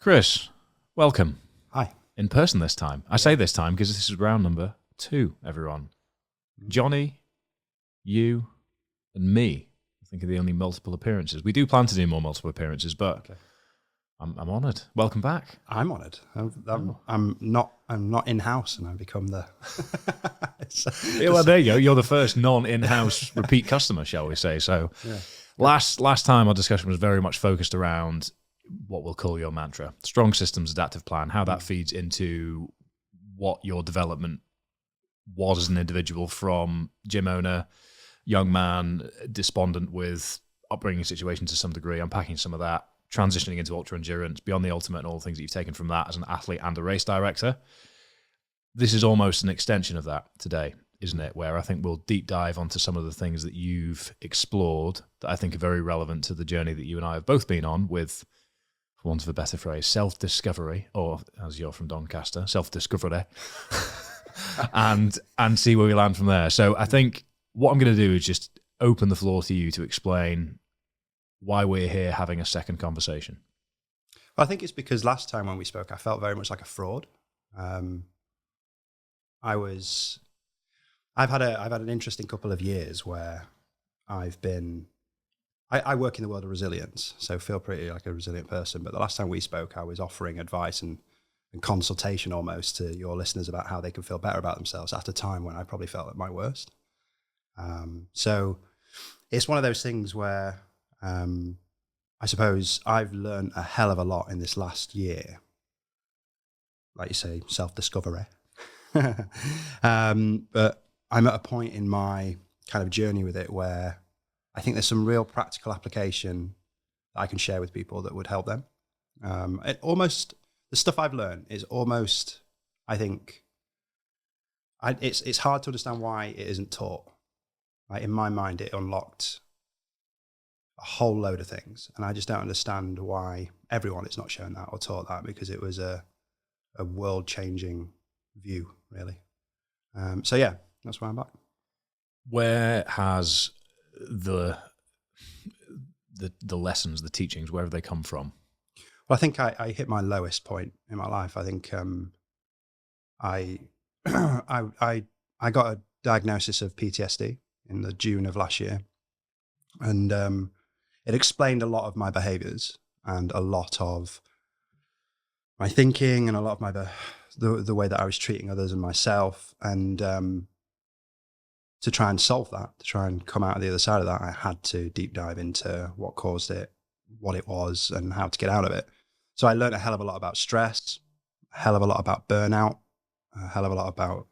Kris, welcome. Hi. In person this time. I say this time because this is round number 2, everyone. Johnny, you, and me. I think are the only multiple appearances. We do plan to do more multiple appearances, but okay. I'm honoured. Welcome back. I'm honoured. I'm not in-house, and I've become the. Well, there you go. You're the first non-in-house repeat customer, shall we say? So, yeah. Last time our discussion was very much focused around what we'll call your mantra: strong systems, adaptive plan. How that feeds into what your development was as an individual, from gym owner, young man, despondent with upbringing situations to some degree, unpacking some of that, transitioning into ultra endurance, beyond the ultimate, and all the things that you've taken from that as an athlete and a race director. This is almost an extension of that today, isn't it? Where I think we'll deep dive onto some of the things that you've explored that I think are very relevant to the journey that you and I have both been on with, for want of a better phrase, self-discovery, or as you're from Doncaster, self-discovery, and see where we land from there. So I think what I'm going to do is just open the floor to you to explain why we're here having a second conversation. Well, I think it's because last time when we spoke, I felt very much like a fraud. I've had an interesting couple of years where I work in the world of resilience, so feel pretty like a resilient person. But the last time we spoke, I was offering advice and consultation almost to your listeners about how they can feel better about themselves at a time when I probably felt at my worst. So it's one of those things where I suppose I've learned a hell of a lot in this last year. Like you say, self-discovery. But I'm at a point in my kind of journey with it where I think there's some real practical application that I can share with people that would help them. The stuff I've learned is almost, I think, it's hard to understand why it isn't taught. Like in my mind, it unlocked a whole load of things, and I just don't understand why everyone is not shown that or taught that, because it was a world-changing view, really. So yeah, that's why I'm back. Where has the lessons, the teachings, where have they come from? Well, I think I hit my lowest point in my life. I think I got a diagnosis of PTSD in the June of last year, and it explained a lot of my behaviors and a lot of my thinking and a lot of my the way that I was treating others and myself. And to try and solve that, to try and come out of the other side of that, I had to deep dive into what caused it, what it was, and how to get out of it. So I learned a hell of a lot about stress, a hell of a lot about burnout, a hell of a lot about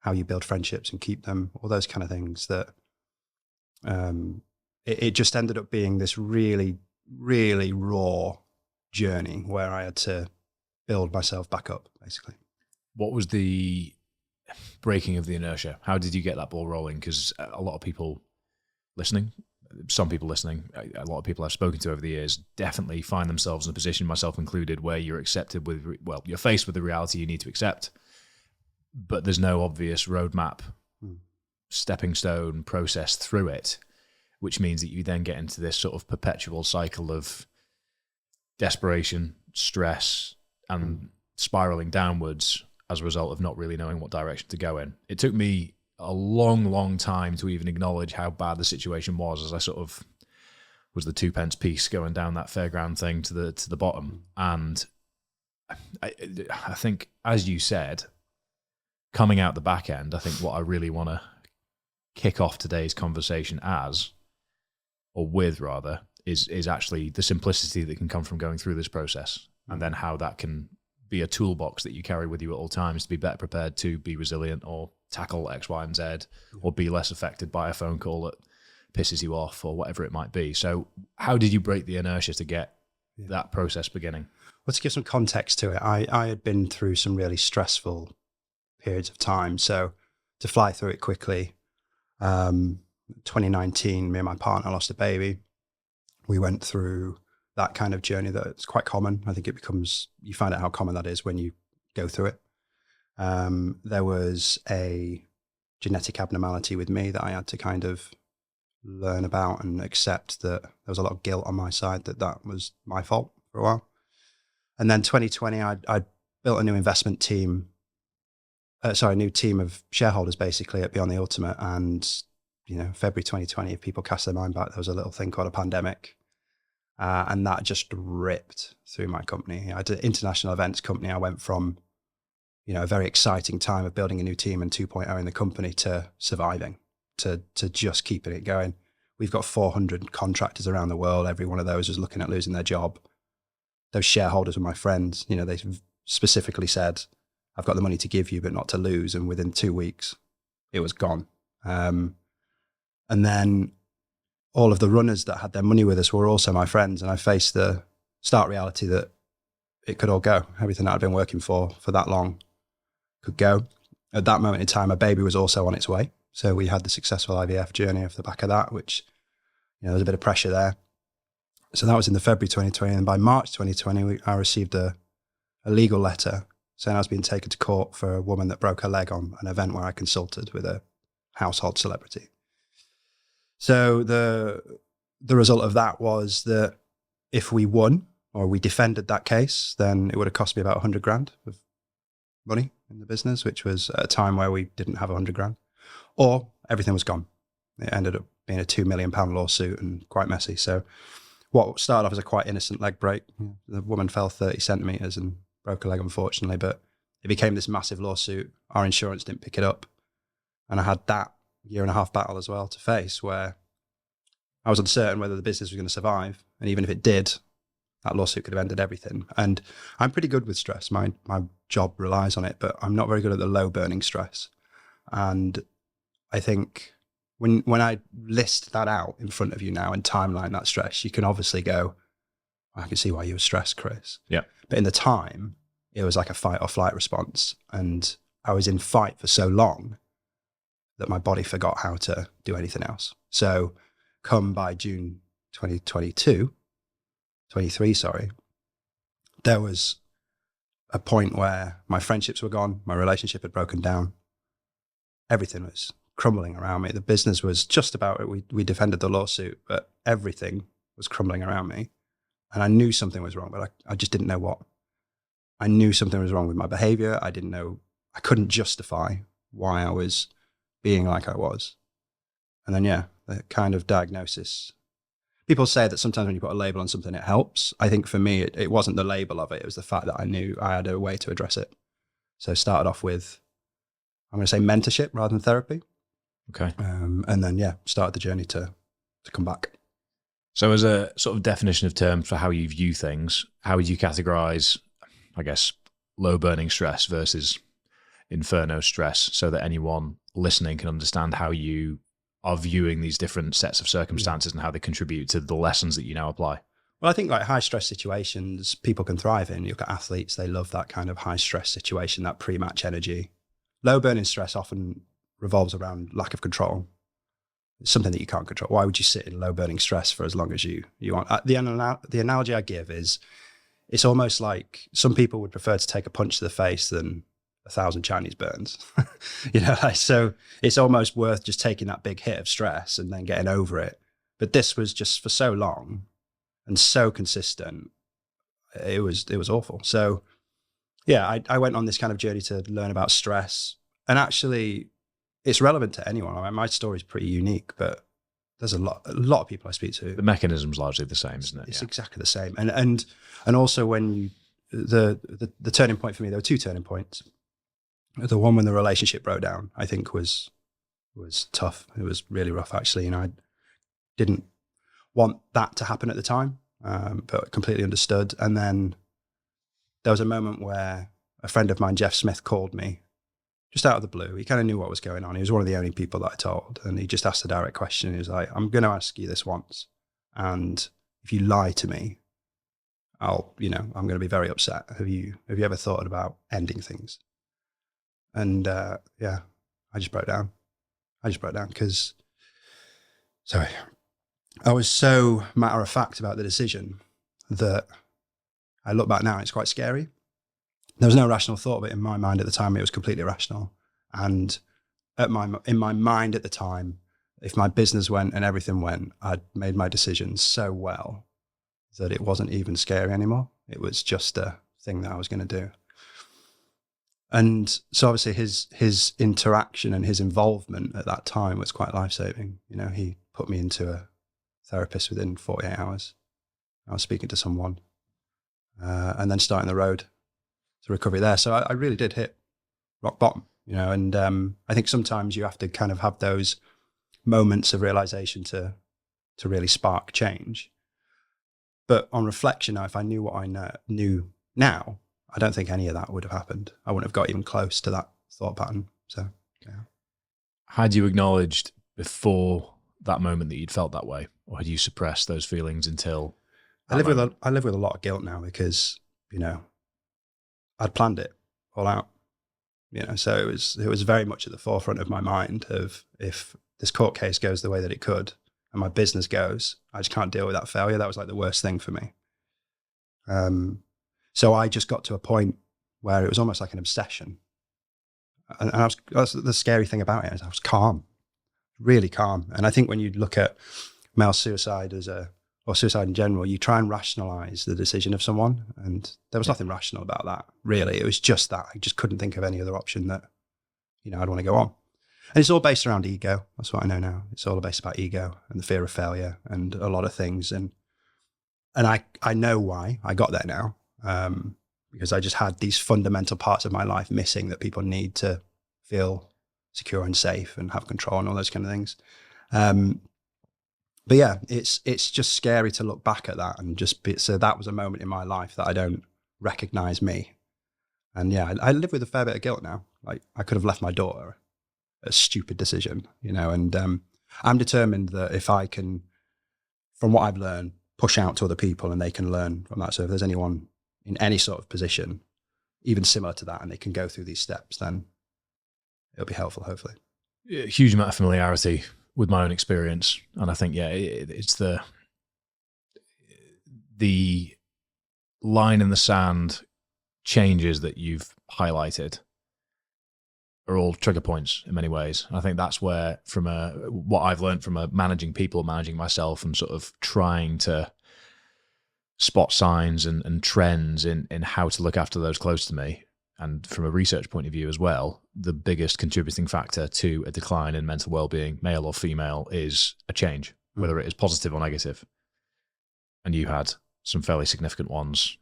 how you build friendships and keep them, all those kind of things that it just ended up being this really, really raw journey where I had to build myself back up, basically. What was the breaking of the inertia? How did you get that ball rolling? Because a lot of people listening, some people listening, a lot of people I've spoken to over the years definitely find themselves in a position, myself included, where you're accepted with, you're faced with the reality you need to accept, but there's no obvious roadmap, stepping stone process through it, which means that you then get into this sort of perpetual cycle of desperation, stress, and spiraling downwards as a result of not really knowing what direction to go in. It took me a long, long time to even acknowledge how bad the situation was, as I sort of was the 2p piece going down that fairground thing to the bottom. And I think, as you said, coming out the back end, I think what I really want to kick off today's conversation as, or with rather, is actually the simplicity that can come from going through this process, and then how that can be a toolbox that you carry with you at all times to be better prepared to be resilient or tackle X, Y, and Z, or be less affected by a phone call that pisses you off or whatever it might be. So how did you break the inertia to get that process beginning? Well, to give some context to it, I had been through some really stressful periods of time. So to fly through it quickly, 2019, me and my partner lost a baby. We went through that kind of journey that's quite common. I think you find out how common that is when you go through it. There was a genetic abnormality with me that I had to kind of learn about and accept that there was a lot of guilt on my side that was my fault for a while. And then 2020, I built a new investment team. A new team of shareholders basically at Beyond the Ultimate. And, February 2020, if people cast their mind back, there was a little thing called a pandemic. And that just ripped through my company. I did an international events company. I went from, a very exciting time of building a new team and 2.0 in the company to surviving, to just keeping it going. We've got 400 contractors around the world. Every one of those was looking at losing their job. Those shareholders were my friends. They specifically said, I've got the money to give you, but not to lose. And within 2 weeks, it was gone. And then all of the runners that had their money with us were also my friends. And I faced the stark reality that it could all go. Everything that I'd been working for that long could go. At that moment in time, a baby was also on its way. So we had the successful IVF journey off the back of that, which, there was a bit of pressure there. So that was in the February 2020. And by March 2020, I received a legal letter saying I was being taken to court for a woman that broke her leg on an event where I consulted with a household celebrity. So the result of that was that if we won or we defended that case, then it would have cost me about 100 grand of money in the business, which was at a time where we didn't have 100 grand, or everything was gone. It ended up being a £2 million lawsuit and quite messy. So what started off as a quite innocent leg break, the woman fell 30 centimeters and broke her leg, unfortunately, but it became this massive lawsuit. Our insurance didn't pick it up. And I had that 1.5 year battle as well to face, where I was uncertain whether the business was going to survive. And even if it did, that lawsuit could have ended everything. And I'm pretty good with stress. My job relies on it, but I'm not very good at the low burning stress. And I think when I list that out in front of you now and timeline that stress, you can obviously go, I can see why you were stressed, Kris. Yeah. But in the time, it was like a fight or flight response. And I was in fight for so long that my body forgot how to do anything else. So come by June 2023, there was a point where my friendships were gone. My relationship had broken down. Everything was crumbling around me. The business was just about it. We defended the lawsuit, but everything was crumbling around me. And I knew something was wrong, but I just didn't know what. I knew something was wrong with my behavior. I couldn't justify why I was being like I was. And then, the kind of diagnosis. People say that sometimes when you put a label on something, it helps. I think for me, it wasn't the label of it. It was the fact that I knew I had a way to address it. So started off with, I'm going to say mentorship rather than therapy. Okay. And then, started the journey to come back. So as a sort of definition of terms for how you view things, how would you categorize, I guess, low burning stress versus inferno stress, so that anyone listening can understand how you are viewing these different sets of circumstances and how they contribute to the lessons that you now apply? Well, I think like high stress situations, people can thrive in. You look at athletes, they love that kind of high stress situation, that pre-match energy. Low burning stress often revolves around lack of control. It's something that you can't control. Why would you sit in low burning stress for as long as you want? The analogy I give is, it's almost like some people would prefer to take a punch to the face than 1,000 Chinese burns. So it's almost worth just taking that big hit of stress and then getting over it. But this was just for so long and so consistent. It was awful. So I went on this kind of journey to learn about stress, and actually it's relevant to anyone. I mean, my story is pretty unique, but there's a lot of people I speak to. The mechanism's largely the same, isn't it? It's exactly the same. And also when you, the turning point for me, there were 2 turning points. The one when the relationship broke down, I think was tough. It was really rough, actually. I didn't want that to happen at the time, but completely understood. And then there was a moment where a friend of mine, Jeff Smith, called me just out of the blue. He kind of knew what was going on. He was one of the only people that I told. And he just asked a direct question. He was like, I'm going to ask you this once. And if you lie to me, I'm going to be very upset. Have you ever thought about ending things? And I just broke down. Because, I was so matter of fact about the decision that I look back now, it's quite scary. There was no rational thought, but in my mind at the time, it was completely irrational. And in my mind at the time, if my business went and everything went, I'd made my decisions so well that it wasn't even scary anymore. It was just a thing that I was going to do. And so obviously his interaction and his involvement at that time was quite life-saving. You know, he put me into a therapist within 48 hours. I was speaking to someone and then starting the road to recovery there. So I really did hit rock bottom, you know, and I think sometimes you have to kind of have those moments of realization to really spark change. But on reflection now, if I knew what I knew now, I don't think any of that would have happened. I wouldn't have got even close to that thought pattern. So, yeah. Had you acknowledged before that moment that you'd felt that way, or had you suppressed those feelings until I live with a lot of guilt now because, you know, I'd planned it all out, you know, so it was very much at the forefront of my mind of, if this court case goes the way that it could and my business goes, I just can't deal with that failure. That was like the worst thing for me. So I just got to a point where it was almost like an obsession. And that's the scary thing about it, is I was calm, really calm. And I think when you look at male suicide or suicide in general, you try and rationalize the decision of someone. And there was nothing rational about that, really. It was just that I just couldn't think of any other option that, you know, I'd want to go on. And it's all based around ego. That's what I know now. It's all based about ego and the fear of failure and a lot of things. And I know why I got there now. Because I just had these fundamental parts of my life missing that people need to feel secure and safe and have control and all those kind of things. But yeah, it's just scary to look back at that and so that was a moment in my life that I don't recognize me. And yeah, I live with a fair bit of guilt now. Like, I could have left my daughter, a stupid decision, you know, and I'm determined that if I can, from what I've learned, push out to other people and they can learn from that. So if there's anyone in any sort of position, even similar to that, and they can go through these steps, then it'll be helpful, hopefully. A huge amount of familiarity with my own experience. And I think, yeah, it's the line in the sand changes that you've highlighted are all trigger points in many ways. I think that's where, from what I've learned from managing people, managing myself, and sort of trying to spot signs and trends in how to look after those close to me. And from a research point of view as well, the biggest contributing factor to a decline in mental well-being, male or female, is a change, whether it is positive or negative. And you had some fairly significant ones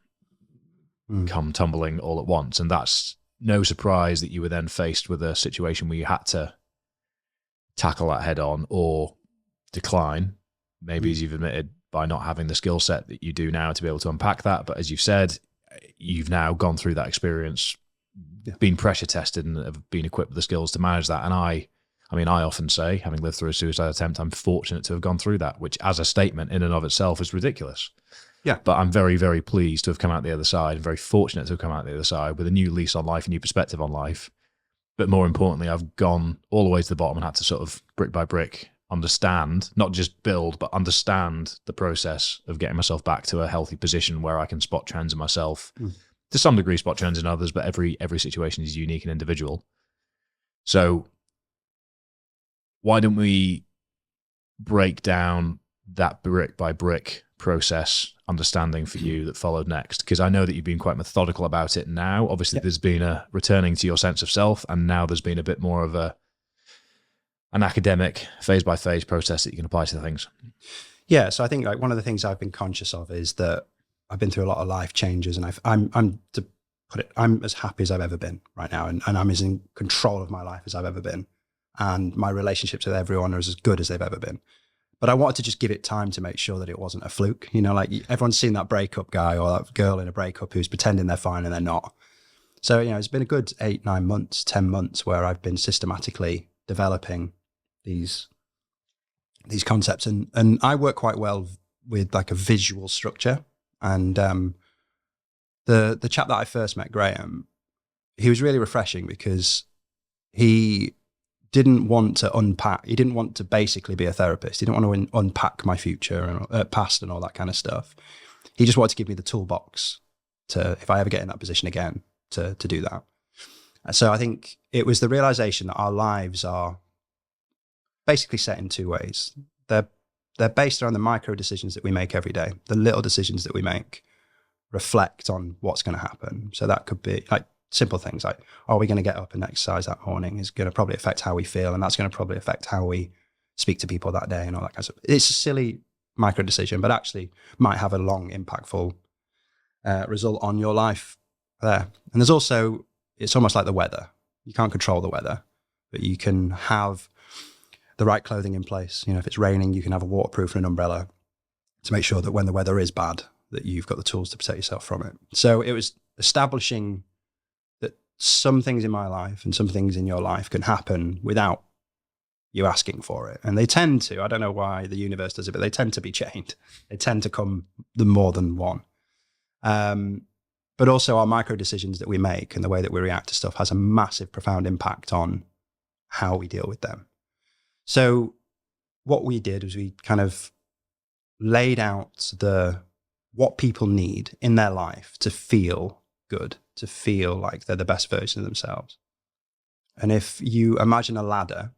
come tumbling all at once. And that's no surprise that you were then faced with a situation where you had to tackle that head on or decline, maybe as you've admitted, by not having the skill set that you do now to be able to unpack that. But as you've said, you've now gone through that experience, been pressure tested, and have been equipped with the skills to manage that. And I often say, having lived through a suicide attempt, I'm fortunate to have gone through that, which as a statement in and of itself is ridiculous. Yeah. But I'm very, very pleased to have come out the other side, and very fortunate to have come out the other side with a new lease on life, a new perspective on life. But more importantly, I've gone all the way to the bottom and had to sort of brick by brick understand, not just build, but understand the process of getting myself back to a healthy position where I can spot trends in myself, to some degree spot trends in others, but every situation is unique and individual. So why don't we break down that brick by brick process understanding for you that followed next? Because I know that you've been quite methodical about it now. Obviously, there's been a returning to your sense of self, and now there's been a bit more of an academic phase-by-phase process that you can apply to things. Yeah, so I think like one of the things I've been conscious of is that I've been through a lot of life changes, and I'm as happy as I've ever been right now, and I'm as in control of my life as I've ever been, and my relationships with everyone are as good as they've ever been. But I wanted to just give it time to make sure that it wasn't a fluke. You know, like everyone's seen that breakup guy or that girl in a breakup who's pretending they're fine and they're not. So, you know, it's been a good 8, 9 months, 10 months where I've been systematically developing these concepts. And I work quite well with like a visual structure. And the chap that I first met, Graham, he was really refreshing because he didn't want to unpack. He didn't want to basically be a therapist. He didn't want to unpack my future and past and all that kind of stuff. He just wanted to give me the toolbox to, if I ever get in that position again, to do that. So I think it was the realization that our lives are basically set in two ways. They're based around the micro decisions that we make every day, the little decisions that we make, reflect on what's going to happen. So that could be like simple things like, are we going to get up and exercise that morning? Is going to probably affect how we feel, and that's going to probably affect how we speak to people that day and all that kind of stuff. It's a silly micro decision, but actually might have a long, impactful result on your life there. And there's also, it's almost like the weather. You can't control the weather, but you can have the right clothing in place. You know, if it's raining, you can have a waterproof and an umbrella to make sure that when the weather is bad, that you've got the tools to protect yourself from it. So it was establishing that some things in my life and some things in your life can happen without you asking for it. And they tend to, I don't know why the universe does it, but they tend to be chained. They tend to come the more than one. But also our micro decisions that we make and the way that we react to stuff has a massive, profound impact on how we deal with them. So what we did was we kind of laid out what people need in their life to feel good, to feel like they're the best version of themselves. And if you imagine a ladder,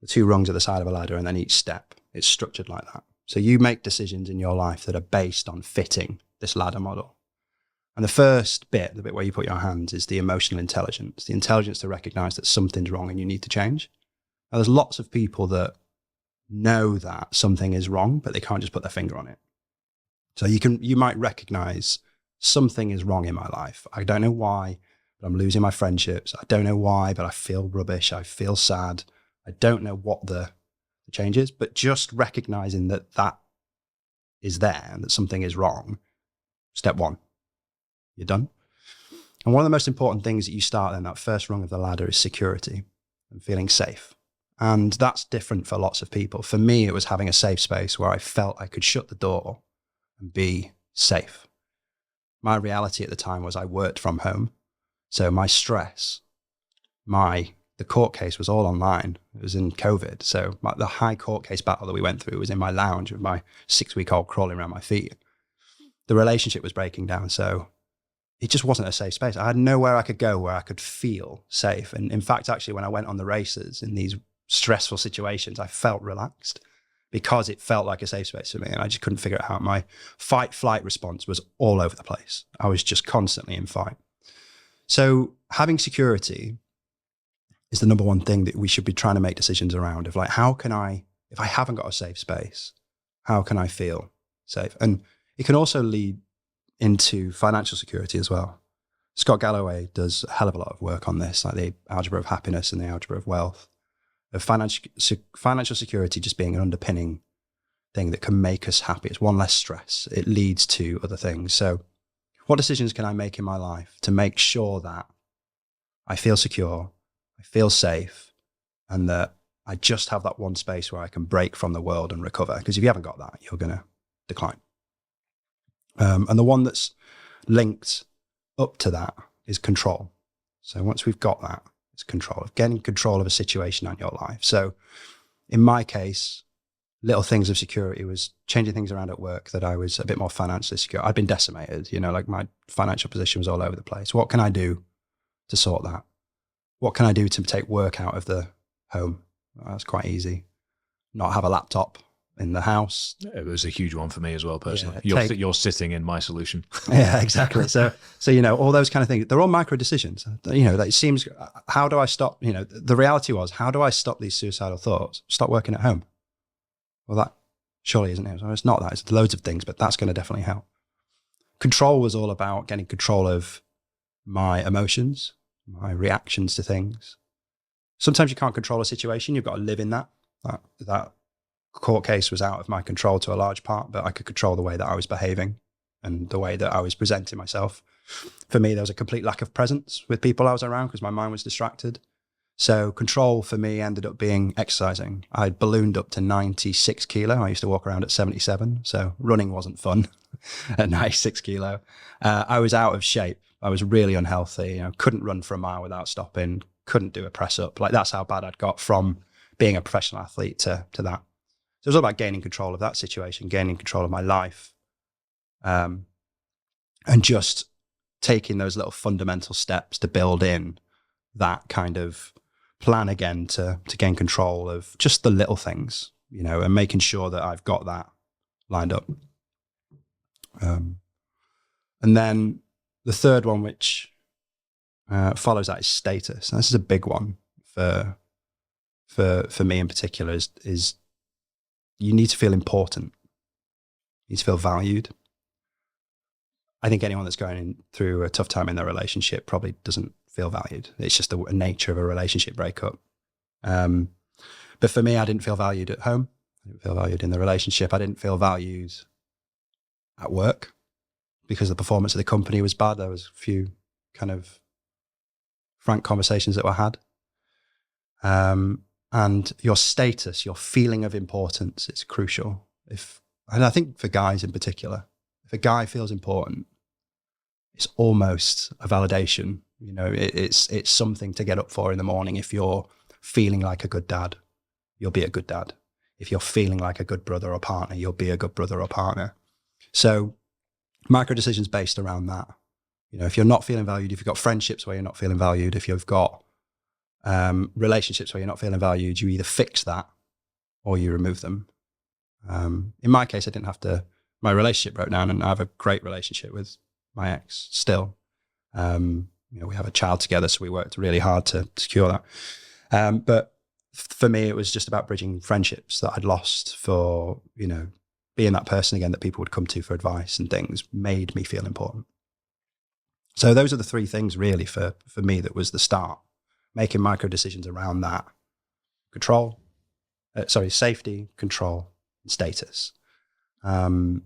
the two rungs at the side of a ladder, and then each step, it's structured like that. So you make decisions in your life that are based on fitting this ladder model. And the first bit, the bit where you put your hands, is the emotional intelligence, the intelligence to recognize that something's wrong and you need to change. Now, there's lots of people that know that something is wrong, but they can't just put their finger on it. So you might recognize something is wrong in my life. I don't know why, but I'm losing my friendships. I don't know why, but I feel rubbish. I feel sad. I don't know what the change is, but just recognizing that that is there and that something is wrong. Step one, you're done. And one of the most important things that you start then, that first rung of the ladder, is security and feeling safe. And that's different for lots of people. For me, it was having a safe space where I felt I could shut the door and be safe. My reality at the time was I worked from home. So my stress, the court case was all online. It was in COVID. So the high court case battle that we went through was in my lounge with my 6-week-old crawling around my feet. The relationship was breaking down. So it just wasn't a safe space. I had nowhere I could go where I could feel safe. And in fact, actually, when I went on the races in these stressful situations, I felt relaxed because it felt like a safe space for me. And I just couldn't figure it out. My fight-flight response was all over the place. I was just constantly in fight. So having security is the number one thing that we should be trying to make decisions around, of like, how can I, if I haven't got a safe space, how can I feel safe? And it can also lead into financial security as well. Scott Galloway does a hell of a lot of work on this, like the algebra of happiness and the algebra of wealth, of financial security just being an underpinning thing that can make us happy. It's one less stress. It leads to other things. So what decisions can I make in my life to make sure that I feel secure, I feel safe, and that I just have that one space where I can break from the world and recover? Because if you haven't got that, you're going to decline. And the one that's linked up to that is control. So once we've got that, it's control, of getting control of a situation in your life. So in my case, little things of security was changing things around at work, that I was a bit more financially secure. I'd been decimated, like my financial position was all over the place. What can I do to sort that? What can I do to take work out of the home? That's quite easy. Not have a laptop in the house. It was a huge one for me as well, personally. Yeah, you're sitting in my solution. Yeah, exactly. So all those kind of things, they're all micro decisions. That it seems, how do I stop, the reality was, how do I stop these suicidal thoughts? Stop working at home. Well, that surely isn't it. So it's not that. It's loads of things, but that's going to definitely help. Control was all about getting control of my emotions, my reactions to things. Sometimes you can't control a situation. You've got to live in that. That court case was out of my control to a large part, but I could control the way that I was behaving and the way that I was presenting myself. For me, there was a complete lack of presence with people I was around because my mind was distracted. So control for me ended up being exercising. I ballooned up to 96 kilo. I used to walk around at 77. So running wasn't fun at 96 kilo. I was out of shape. I was really unhealthy. Couldn't run for a mile without stopping. Couldn't do a press up. Like, that's how bad I'd got from being a professional athlete to that. So it was all about gaining control of that situation, gaining control of my life, and just taking those little fundamental steps to build in that kind of plan again to gain control of just the little things, and making sure that I've got that lined up. And then the third one, which follows that, is status. And this is a big one for me in particular, is you need to feel important. You need to feel valued. I think anyone that's going through a tough time in their relationship probably doesn't feel valued. It's just the nature of a relationship breakup. But for me, I didn't feel valued at home. I didn't feel valued in the relationship. I didn't feel valued at work because the performance of the company was bad. There was a few kind of frank conversations that were had. And your status, your feeling of importance is crucial. And I think for guys in particular, if a guy feels important, it's almost a validation. You know, it's something to get up for in the morning. If you're feeling like a good dad, you'll be a good dad. If you're feeling like a good brother or partner, you'll be a good brother or partner. So micro decisions based around that. You know, if you're not feeling valued, if you've got friendships where you're not feeling valued, if you've got relationships where you're not feeling valued, you either fix that or you remove them. In my case, I didn't have to. My relationship broke down, and I have a great relationship with my ex still. You know, we have a child together, so we worked really hard to secure that. But for me, it was just about bridging friendships that I'd lost for, you know, being that person again that people would come to for advice and things made me feel important. So those are the three things really for me that was the start, making micro decisions around that. Safety, control, and status. And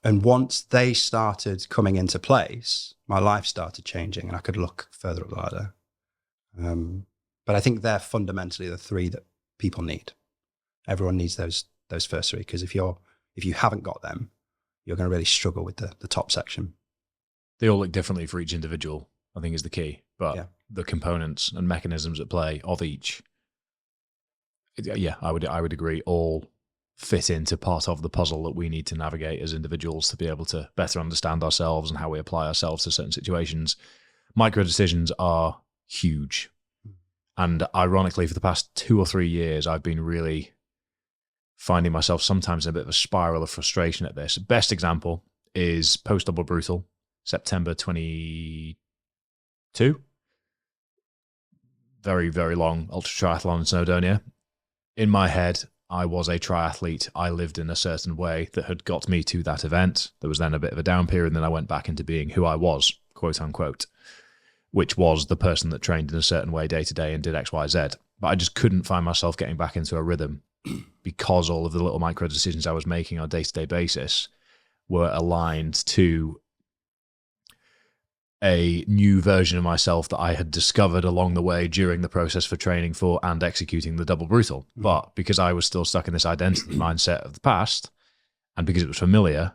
once they started coming into place, my life started changing and I could look further up the ladder. But I think they're fundamentally the three that people need. Everyone needs those first three, because if you haven't got them, you're going to really struggle with the top section. They all look differently for each individual, I think, is the key. But yeah, the components and mechanisms at play of each, yeah, I would agree, all fit into part of the puzzle that we need to navigate as individuals to be able to better understand ourselves and how we apply ourselves to certain situations. Micro decisions are huge. And ironically, for the past 2 or 3 years, I've been really finding myself sometimes in a bit of a spiral of frustration at this. Best example is post-double brutal, September 22. Very, very long ultra triathlon in Snowdonia. In my head, I was a triathlete. I lived in a certain way that had got me to that event. There was then a bit of a down period, and then I went back into being who I was, quote unquote, which was the person that trained in a certain way day to day and did X, Y, Z. But I just couldn't find myself getting back into a rhythm because all of the little micro decisions I was making on a day-to-day basis were aligned to a new version of myself that I had discovered along the way during the process for training for and executing the double brutal. But because I was still stuck in this identity mindset of the past, and because it was familiar,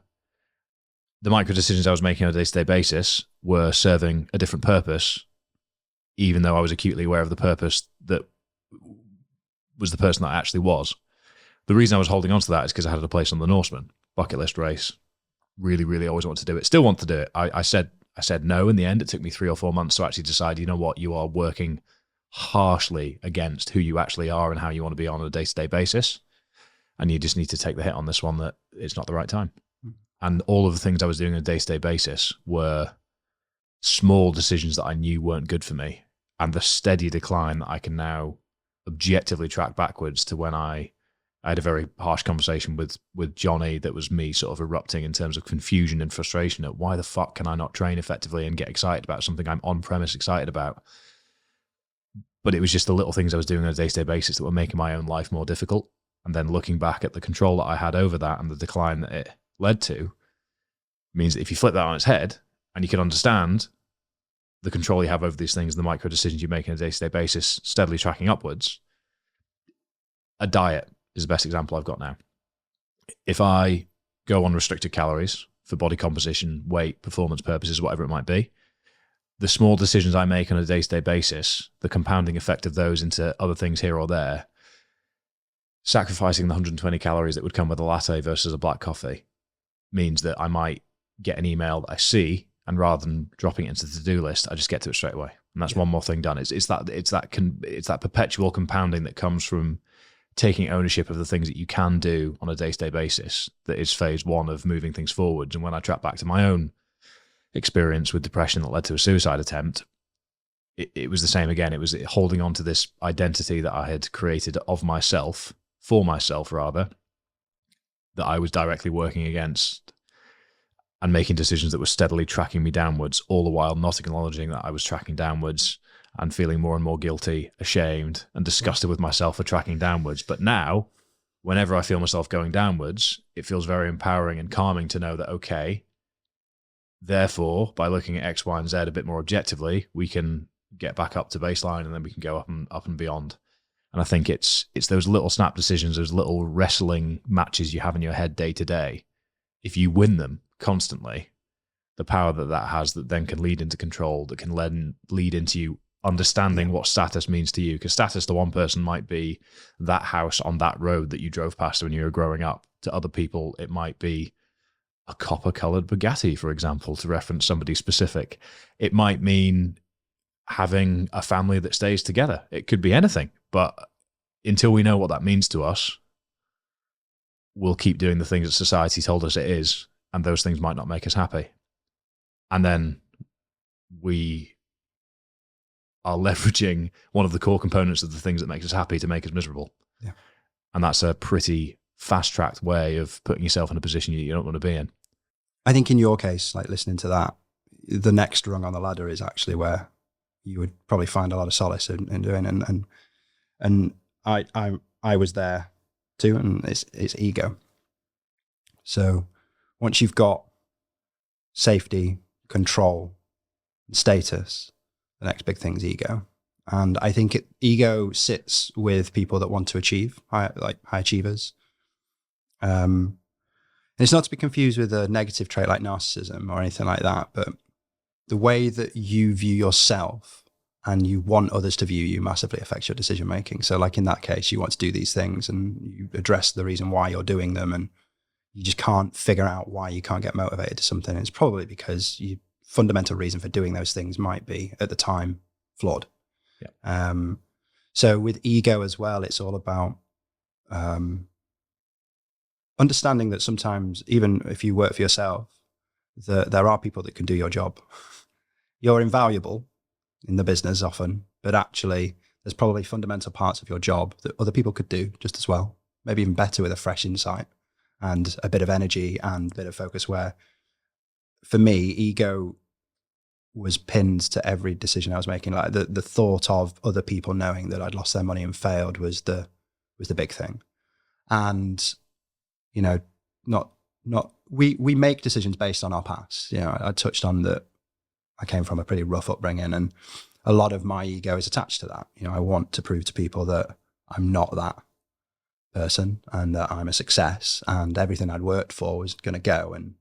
the micro decisions I was making on a day-to-day basis were serving a different purpose, even though I was acutely aware of the purpose that was the person that I actually was. The reason I was holding on to that is because I had a place on the Norseman bucket list race. Really, really always wanted to do it. Still want to do it. I said no in the end. It took me 3 or 4 months to actually decide, you know what, you are working harshly against who you actually are and how you want to be on a day-to-day basis. And you just need to take the hit on this one that it's not the right time. And all of the things I was doing on a day-to-day basis were small decisions that I knew weren't good for me. And the steady decline that I can now objectively track backwards to when I had a very harsh conversation with Johnny that was me sort of erupting in terms of confusion and frustration at why the fuck can I not train effectively and get excited about something I'm on premise excited about. But it was just the little things I was doing on a day-to-day basis that were making my own life more difficult. And then looking back at the control that I had over that and the decline that it led to means that if you flip that on its head and you can understand the control you have over these things and the micro decisions you make on a day-to-day basis, steadily tracking upwards, a diet is the best example I've got now. If I go on restricted calories for body composition, weight, performance purposes, whatever it might be, the small decisions I make on a day-to-day basis, the compounding effect of those into other things here or there, sacrificing the 120 calories that would come with a latte versus a black coffee means that I might get an email that I see, and rather than dropping it into the to-do list, I just get to it straight away. And that's one more thing done. It's that perpetual compounding that comes from taking ownership of the things that you can do on a day-to-day basis that is phase one of moving things forwards. And when I track back to my own experience with depression that led to a suicide attempt, it was the same again. It was holding on to this identity that I had created of myself, for myself rather, that I was directly working against and making decisions that were steadily tracking me downwards, all the while not acknowledging that I was tracking downwards and feeling more and more guilty, ashamed, and disgusted with myself for tracking downwards. But now, whenever I feel myself going downwards, it feels very empowering and calming to know that, okay, therefore, by looking at X, Y, and Z a bit more objectively, we can get back up to baseline, and then we can go up and beyond. And I think it's those little snap decisions, those little wrestling matches you have in your head day to day. If you win them constantly, the power that has that then can lead into control, that can lead into you understanding what status means to you. Because status to one person might be that house on that road that you drove past when you were growing up. To other people, it might be a copper-coloured Bugatti, for example, to reference somebody specific. It might mean having a family that stays together. It could be anything. But until we know what that means to us, we'll keep doing the things that society told us it is, and those things might not make us happy. And then we are leveraging one of the core components of the things that makes us happy to make us miserable. Yeah. And that's a pretty fast-tracked way of putting yourself in a position you don't want to be in. I think in your case, like listening to that, the next rung on the ladder is actually where you would probably find a lot of solace in doing. And I was there too, and it's ego. So once you've got safety, control, and status, the next big thing is ego. And I think ego sits with people that want to achieve, high achievers. And it's not to be confused with a negative trait like narcissism or anything like that, but the way that you view yourself and you want others to view you massively affects your decision making. So like in that case, you want to do these things and you address the reason why you're doing them, and you just can't figure out why you can't get motivated to something. It's probably because your fundamental reason for doing those things might be at the time flawed. Yeah. So with ego as well, it's all about understanding that sometimes, even if you work for yourself, there are people that can do your job. You're invaluable in the business often, but actually there's probably fundamental parts of your job that other people could do just as well, maybe even better with a fresh insight and a bit of energy and a bit of focus, where for me, ego was pinned to every decision I was making. Like the thought of other people knowing that I'd lost their money and failed was the big thing. And, you know, we make decisions based on our past. You know, I touched on that I came from a pretty rough upbringing, and a lot of my ego is attached to that. You know, I want to prove to people that I'm not that person and that I'm a success, and everything I'd worked for was going to go. And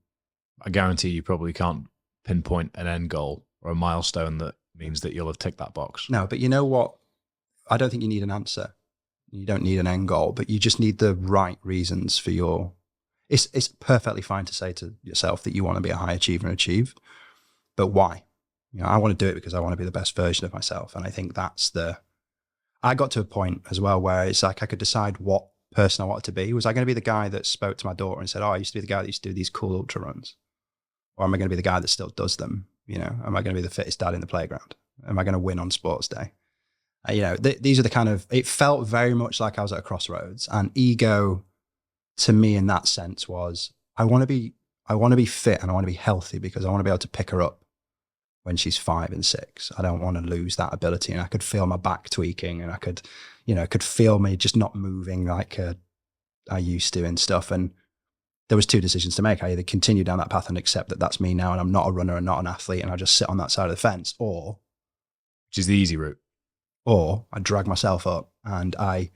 I guarantee you probably can't pinpoint an end goal or a milestone that means that you'll have ticked that box. No, but you know what? I don't think you need an answer. You don't need an end goal, but you just need the right reasons for your... It's perfectly fine to say to yourself that you want to be a high achiever and achieve, but why? You know, I want to do it because I want to be the best version of myself. And I think I got to a point as well where it's like I could decide what person I wanted to be. Was I going to be the guy that spoke to my daughter and said, oh, I used to be the guy that used to do these cool ultra runs? Or am I going to be the guy that still does them? You know, am I going to be the fittest dad in the playground? Am I going to win on sports day? You know, these are the kind of, it felt very much like I was at a crossroads, and ego to me in that sense was, I want to be fit and I want to be healthy because I want to be able to pick her up when she's 5 and 6. I don't want to lose that ability. And I could feel my back tweaking, and I could feel me just not moving like I used to and stuff. And there was 2 decisions to make. I either continue down that path and accept that that's me now, and I'm not a runner and not an athlete, and I just sit on that side of the fence, which is the easy route. Or I drag myself up and I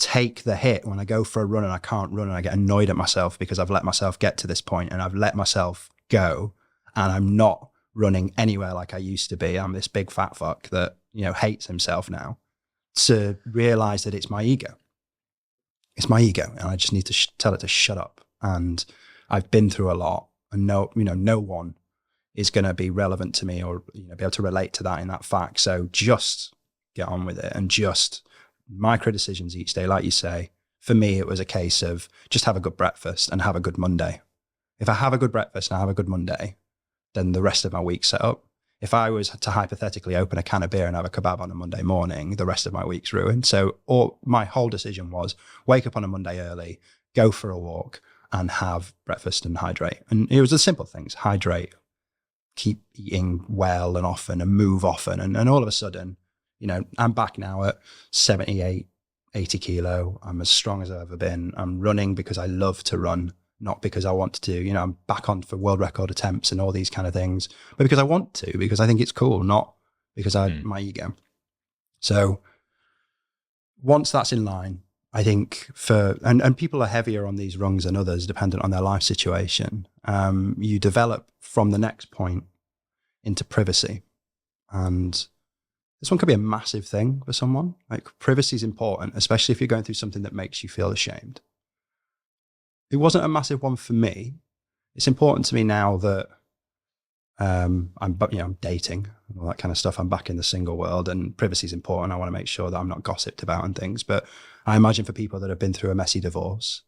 take the hit when I go for a run and I can't run, and I get annoyed at myself because I've let myself get to this point and I've let myself go, and I'm not running anywhere like I used to be. I'm this big fat fuck that, you know, hates himself now, to realize that it's my ego. It's my ego, and I just need to tell it to shut up. And I've been through a lot, and no one is going to be relevant to me or, you know, be able to relate to that in that fact. So just get on with it, and just micro decisions each day. Like you say, for me, it was a case of just have a good breakfast and have a good Monday. If I have a good breakfast and I have a good Monday, then the rest of my week's set up. If I was to hypothetically open a can of beer and have a kebab on a Monday morning, the rest of my week's ruined. So my whole decision was wake up on a Monday early, go for a walk and have breakfast and hydrate. And it was the simple things: hydrate, keep eating well and often, and move often. And all of a sudden, I'm back now at 78, 80 kilo. I'm as strong as I've ever been. I'm running because I love to run, not because I want to. I'm back on for world record attempts and all these kind of things, but because I want to, because I think it's cool, not because my ego. So once that's in line, I think and people are heavier on these rungs than others, dependent on their life situation. You develop from the next point into privacy. And this one could be a massive thing for someone. Like, privacy is important, especially if you're going through something that makes you feel ashamed. It wasn't a massive one for me. It's important to me now that I'm dating and all that kind of stuff. I'm back in the single world, and privacy is important. I want to make sure that I'm not gossiped about and things. But I imagine for people that have been through a messy divorce,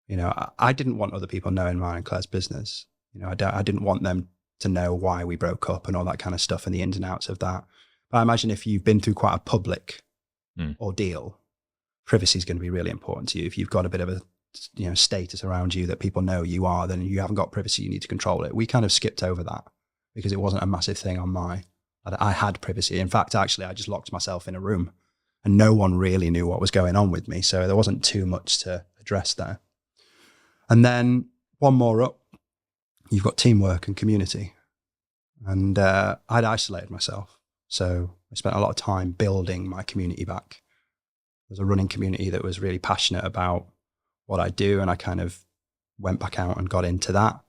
I didn't want other people knowing mine and Claire's business. I didn't want them to know why we broke up and all that kind of stuff and the ins and outs of that. But I imagine if you've been through quite a public ordeal, privacy is going to be really important to you. If you've got a bit of a status around you that people know you are, then you haven't got privacy, you need to control it. We kind of skipped over that because it wasn't a massive thing on I had privacy. In fact, actually, I just locked myself in a room and no one really knew what was going on with me. So there wasn't too much to address there. And then one more up, you've got teamwork and community. And I'd isolated myself. So I spent a lot of time building my community back. There's a running community that was really passionate about what I do, and I kind of went back out and got into that.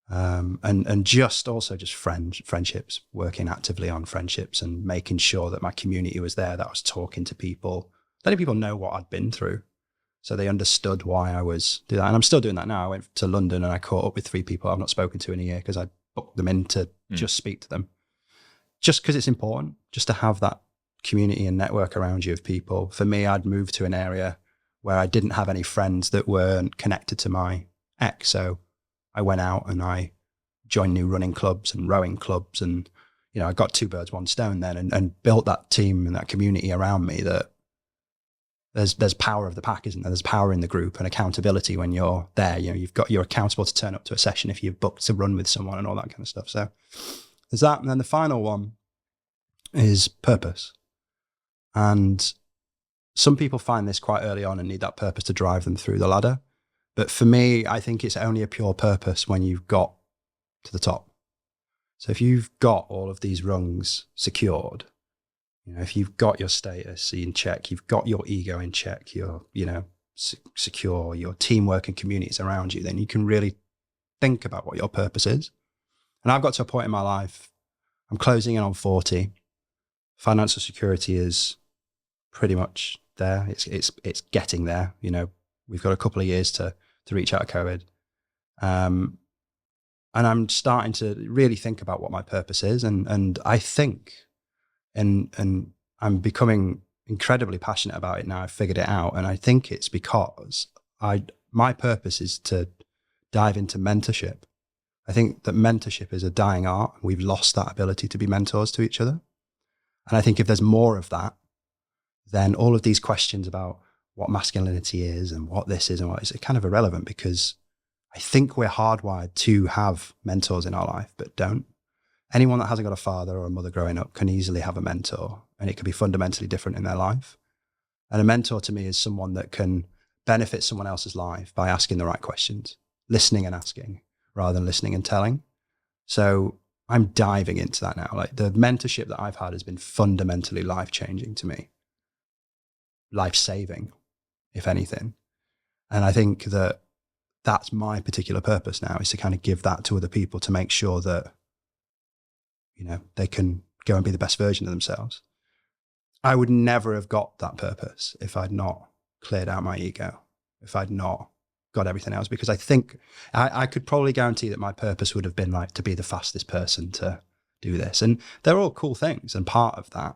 And just friendships, working actively on friendships and making sure that my community was there, that I was talking to people, letting people know what I'd been through, so they understood why I was doing that. And I'm still doing that now. I went to London and I caught up with 3 people I've not spoken to in a year because I booked them in to just speak to them. Just because it's important, just to have that community and network around you of people. For me, I'd moved to an area where I didn't have any friends that weren't connected to my ex. So I went out and I joined new running clubs and rowing clubs. And, I got 2 birds, 1 stone then, and built that team and that community around me. That there's power of the pack, isn't there? There's power in the group and accountability when you're there. You're accountable to turn up to a session if you've booked to run with someone and all that kind of stuff. So there's that. And then the final one is purpose. And some people find this quite early on and need that purpose to drive them through the ladder. But for me, I think it's only a pure purpose when you've got to the top. So if you've got all of these rungs secured, if you've got your status in check, you've got your ego in check, you're, secure, your teamwork and communities around you, then you can really think about what your purpose is. And I've got to a point in my life, I'm closing in on 40. Financial security is pretty much there. It's getting there. We've got a couple of years to reach out of COVID. And I'm starting to really think about what my purpose is. And I think, and I'm becoming incredibly passionate about it now. I've figured it out. And I think it's because my purpose is to dive into mentorship. I think that mentorship is a dying art. We've lost that ability to be mentors to each other. And I think if there's more of that, then all of these questions about what masculinity is and what this is and what is kind of irrelevant, because I think we're hardwired to have mentors in our life, but don't. Anyone that hasn't got a father or a mother growing up can easily have a mentor, and it can be fundamentally different in their life. And a mentor to me is someone that can benefit someone else's life by asking the right questions, listening and asking rather than listening and telling. So I'm diving into that now. Like, the mentorship that I've had has been fundamentally life-changing to me. Life-saving, if anything. And I think that that's my particular purpose now, is to kind of give that to other people to make sure that, they can go and be the best version of themselves. I would never have got that purpose if I'd not cleared out my ego, if I'd not got everything else, because I think I could probably guarantee that my purpose would have been like to be the fastest person to do this. And they're all cool things and part of that.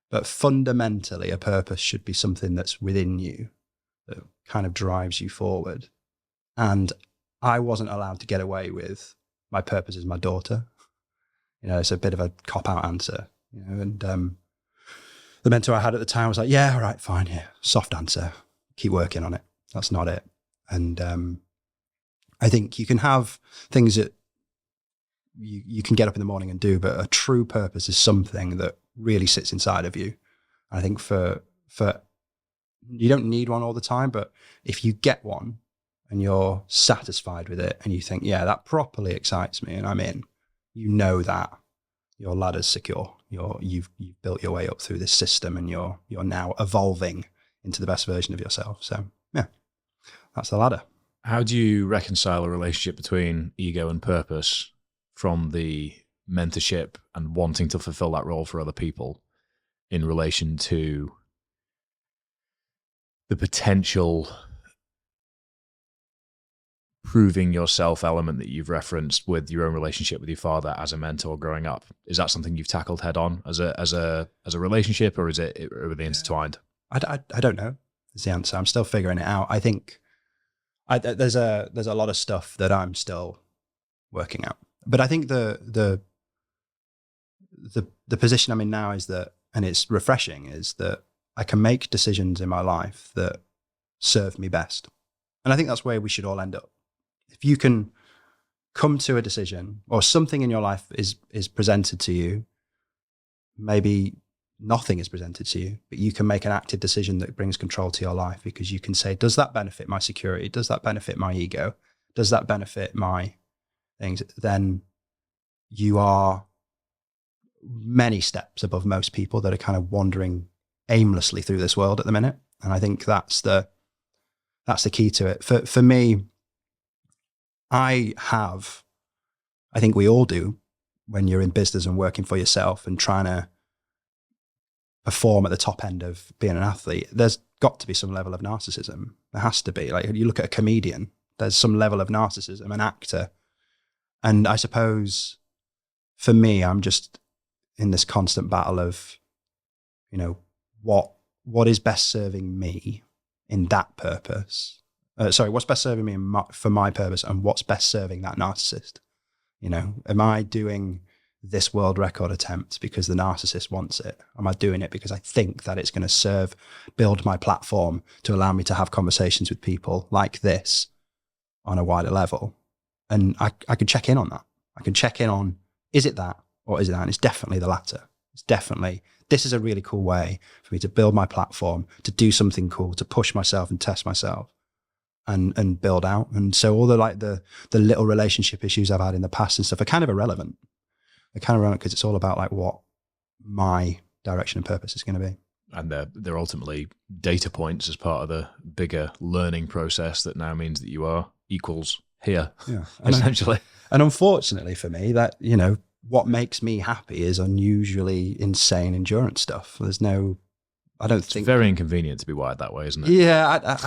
But fundamentally, a purpose should be something that's within you that kind of drives you forward. And I wasn't allowed to get away with my purpose is my daughter. It's a bit of a cop-out answer, and the mentor I had at the time was like, yeah, all right, fine, yeah, soft answer, keep working on it. That's not it. And I think you can have things that you can get up in the morning and do, but a true purpose is something that really sits inside of you. And I think for you don't need one all the time, but if you get one and you're satisfied with it and you think, yeah, that properly excites me and I'm in, that your ladder's secure. You've built your way up through this system and you're now evolving into the best version of yourself. So yeah, that's the ladder. How do you reconcile a relationship between ego and purpose from the mentorship and wanting to fulfill that role for other people in relation to the potential proving yourself element that you've referenced with your own relationship with your father as a mentor growing up? Is that something you've tackled head on as a relationship, or are they intertwined? I don't know is the answer. I'm still figuring it out. I think there's a lot of stuff that I'm still working out, but I think the position I'm in now is that, and it's refreshing, is that I can make decisions in my life that serve me best. And I think that's where we should all end up. If you can come to a decision or something in your life is presented to you, maybe nothing is presented to you, but you can make an active decision that brings control to your life, because you can say, does that benefit my security? Does that benefit my ego? Does that benefit my things? Then you are many steps above most people that are kind of wandering aimlessly through this world at the minute. And I think that's the key to it. For me, I think we all do, when you're in business and working for yourself and trying to perform at the top end of being an athlete, there's got to be some level of narcissism. There has to be. Like, you look at a comedian, there's some level of narcissism, an actor. And I suppose for me, I'm just in this constant battle of, what is best serving me in that purpose? What's best serving me for my purpose, and what's best serving that narcissist? Am I doing this world record attempt because the narcissist wants it? Am I doing it because I think that it's going to build my platform to allow me to have conversations with people like this on a wider level? And I can check in on that. I can check in on, is it that or is it that? And it's definitely the latter. It's definitely, this is a really cool way for me to build my platform, to do something cool, to push myself and test myself and build out. And so all the little relationship issues I've had in the past and stuff are kind of irrelevant. They're kind of irrelevant because it's all about like what my direction and purpose is going to be. And they're ultimately data points as part of the bigger learning process that now means that you are equals here, essentially. And unfortunately for me, that, what makes me happy is unusually insane endurance stuff. It's very inconvenient to be wired that way, isn't it? Yeah.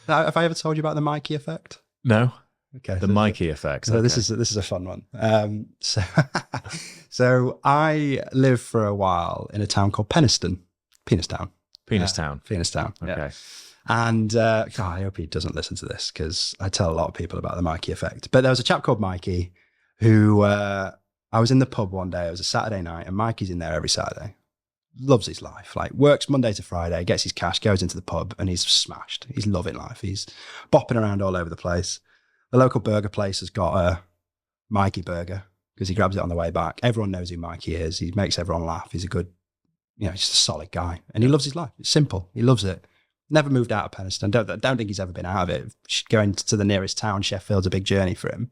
Have I ever told you about the Mikey effect? No. Okay. The Mikey effect. So okay. This is a fun one. So I lived for a while in a town called Peniston. Peniston. Okay. Yeah. And God, I hope he doesn't listen to this, because I tell a lot of people about the Mikey effect. But there was a chap called Mikey who I was in the pub one day. It was a Saturday night, and Mikey's in there every Saturday. Loves his life, like works Monday to Friday, gets his cash, goes into the pub, and he's smashed. He's loving life. He's bopping around all over the place. The local burger place has got a Mikey burger because he grabs it on the way back. Everyone knows who Mikey is. He makes everyone laugh. He's a good, he's just a solid guy, and he loves his life. It's simple. He loves it. Never moved out of Peniston. Don't think he's ever been out of it. Going to the nearest town, Sheffield's a big journey for him.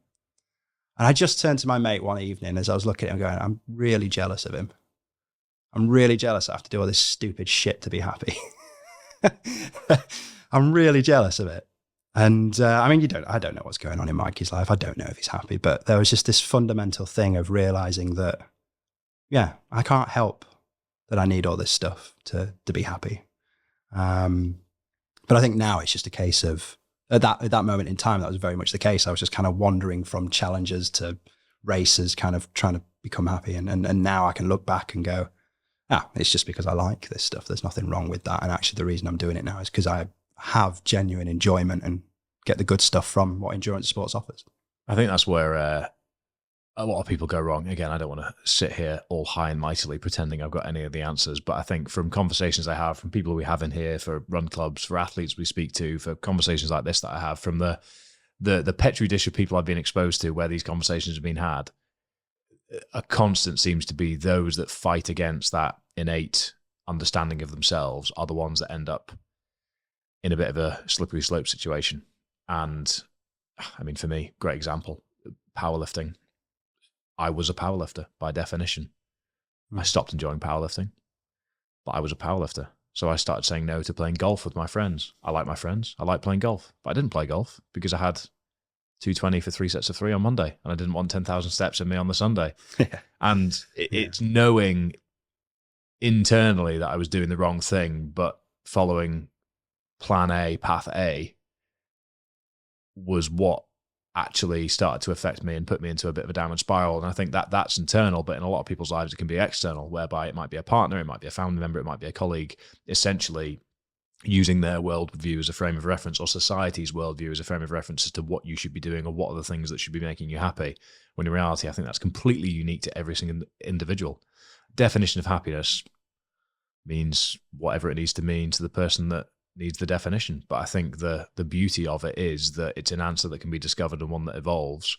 And I just turned to my mate one evening as I was looking at him going, I'm really jealous of him. I'm really jealous I have to do all this stupid shit to be happy. I'm really jealous of it. And I don't know what's going on in Mikey's life. I don't know if he's happy, but there was just this fundamental thing of realizing that, I can't help that I need all this stuff to be happy. But I think now it's just a case of, at that moment in time, that was very much the case. I was just kind of wandering from challenges to races, kind of trying to become happy. And now I can look back and go, it's just because I like this stuff. There's nothing wrong with that. And actually the reason I'm doing it now is because I have genuine enjoyment and get the good stuff from what endurance sports offers. I think that's where a lot of people go wrong. Again, I don't want to sit here all high and mightily pretending I've got any of the answers, but I think from conversations I have, from people we have in here, for run clubs, for athletes we speak to, for conversations like this that I have, from the petri dish of people I've been exposed to where these conversations have been had, a constant seems to be those that fight against that innate understanding of themselves are the ones that end up in a bit of a slippery slope situation. And I mean, for me, great example, powerlifting. I was a powerlifter by definition. I stopped enjoying powerlifting, but I was a powerlifter. So I started saying no to playing golf with my friends. I like my friends. I like playing golf, but I didn't play golf because I had 220 for 3 sets of 3 on Monday, and I didn't want 10,000 steps in me on the Sunday. And it's knowing internally that I was doing the wrong thing, but following plan A, path A, was what actually started to affect me and put me into a bit of a downward spiral. And I think that that's internal, but in a lot of people's lives, it can be external, whereby it might be a partner, it might be a family member, it might be a colleague, essentially using their worldview as a frame of reference, or society's worldview as a frame of reference as to what you should be doing or what are the things that should be making you happy. When in reality, I think that's completely unique to every single individual. Definition of happiness means whatever it needs to mean to the person that needs the definition. But I think the beauty of it is that it's an answer that can be discovered and one that evolves.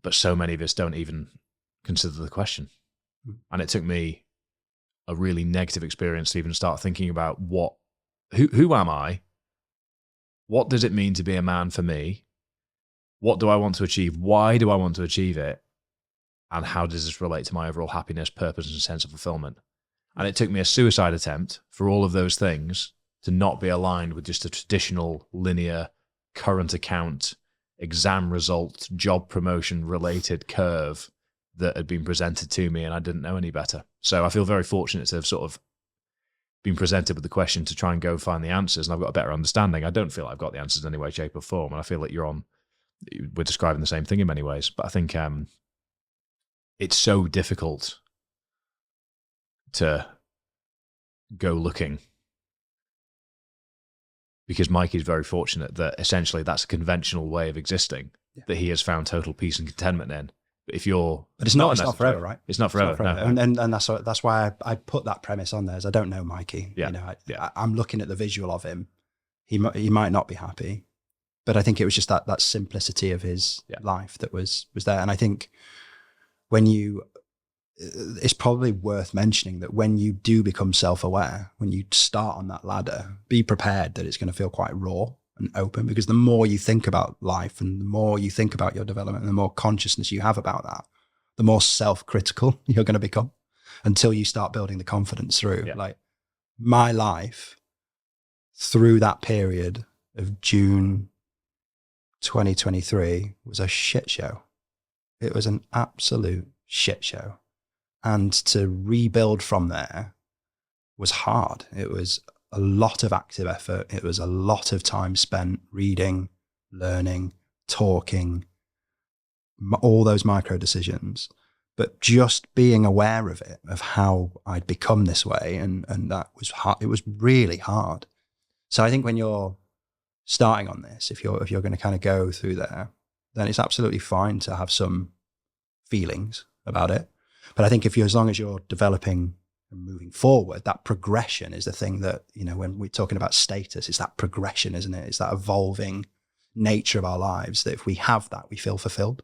But so many of us don't even consider the question. And it took me a really negative experience to even start thinking about who am I? What does it mean to be a man for me? What do I want to achieve? Why do I want to achieve it? And how does this relate to my overall happiness, purpose, and sense of fulfillment? And it took me a suicide attempt for all of those things to not be aligned with just a traditional linear current account, exam result, job promotion related curve that had been presented to me, and I didn't know any better. So I feel very fortunate to have sort of been presented with the question to try and go find the answers, and I've got a better understanding. I don't feel I've got the answers in any way, shape or form, and I feel like we're describing the same thing in many ways, but I think it's so difficult to go looking, because Mikey's very fortunate that essentially that's a conventional way of existing that he has found total peace and contentment in. But if you're, but it's not forever, right? It's not forever. No. And that's why I put that premise on there. Is I don't know Mikey. Yeah. You know, I'm looking at the visual of him. He might not be happy, but I think it was just that simplicity of his life that was there. And I think it's probably worth mentioning that when you do become self-aware, when you start on that ladder, be prepared that it's going to feel quite raw and open, because the more you think about life and the more you think about your development and the more consciousness you have about that, the more self-critical you're going to become until you start building the confidence through. Like my life through that period of June 2023 was a shit show. It was an absolute shit show. And to rebuild from there was hard. It was a lot of active effort. It was a lot of time spent reading, learning, talking, all those micro decisions, but just being aware of it, of how I'd become this way. And that was hard. It was really hard. So I think when you're starting on this, if you're going to kind of go through there, then it's absolutely fine to have some feelings about it. But I think as long as you're developing and moving forward, that progression is the thing that, you know, when we're talking about status, it's that progression, isn't it? It's that evolving nature of our lives that if we have that, we feel fulfilled.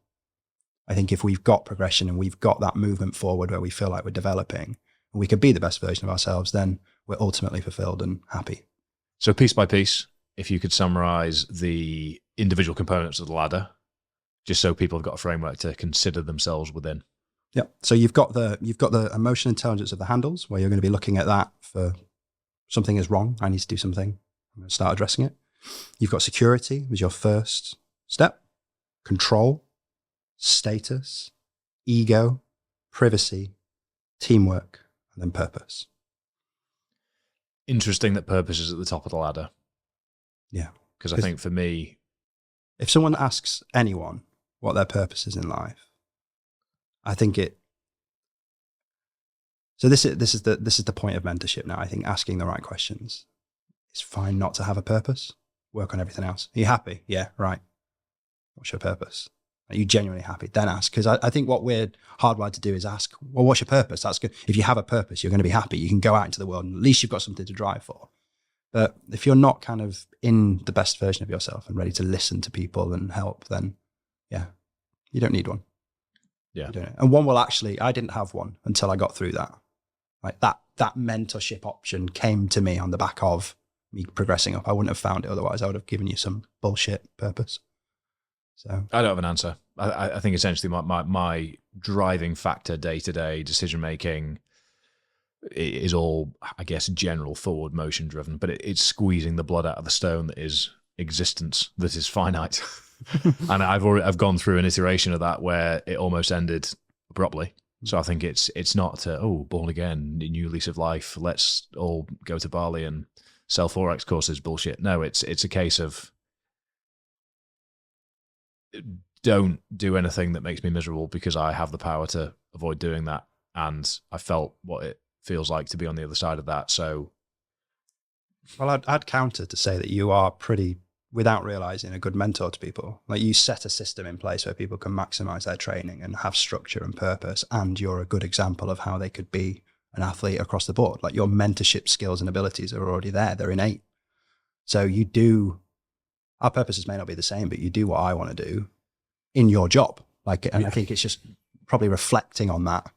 I think if we've got progression and we've got that movement forward where we feel like we're developing and we could be the best version of ourselves, then we're ultimately fulfilled and happy. So piece by piece, if you could summarize the individual components of the ladder, just so people have got a framework to consider themselves within. Yeah. So you've got the emotional intelligence of the handles, where you're going to be looking at that for something is wrong. I need to do something. I'm going to start addressing it. You've got security as your first step, control, status, ego, privacy, teamwork, and then purpose. Interesting that purpose is at the top of the ladder. Yeah. Because I think for me, if someone asks anyone what their purpose is in life, I think this is the point of mentorship now. I think asking the right questions. It's fine not to have a purpose. Work on everything else. Are you happy? Yeah, right. What's your purpose? Are you genuinely happy? Then ask. Because I think what we're hardwired to do is ask, well, what's your purpose? That's good. If you have a purpose, you're going to be happy. You can go out into the world and at least you've got something to drive for. But if you're not kind of in the best version of yourself and ready to listen to people and help, then yeah, you don't need one. Yeah. And one will actually, I didn't have one until I got through that. Like that mentorship option came to me on the back of me progressing up. I wouldn't have found it otherwise. I would have given you some bullshit purpose. So I don't have an answer. I think essentially my driving factor day-to-day decision making is all, I guess, general forward motion driven, but it's squeezing the blood out of the stone that is existence, that is finite. And I've gone through an iteration of that where it almost ended abruptly. So I think it's not born again, new lease of life, let's all go to Bali and sell Forex courses bullshit. No, it's a case of don't do anything that makes me miserable because I have the power to avoid doing that. And I felt what it feels like to be on the other side of that. So, well, I'd counter to say that you are pretty, without realizing, a good mentor to people. Like you set a system in place where people can maximize their training and have structure and purpose. And you're a good example of how they could be an athlete across the board. Like your mentorship skills and abilities are already there. They're innate. So you do, our purposes may not be the same, but you do what I want to do in your job. And I think it's just probably reflecting on that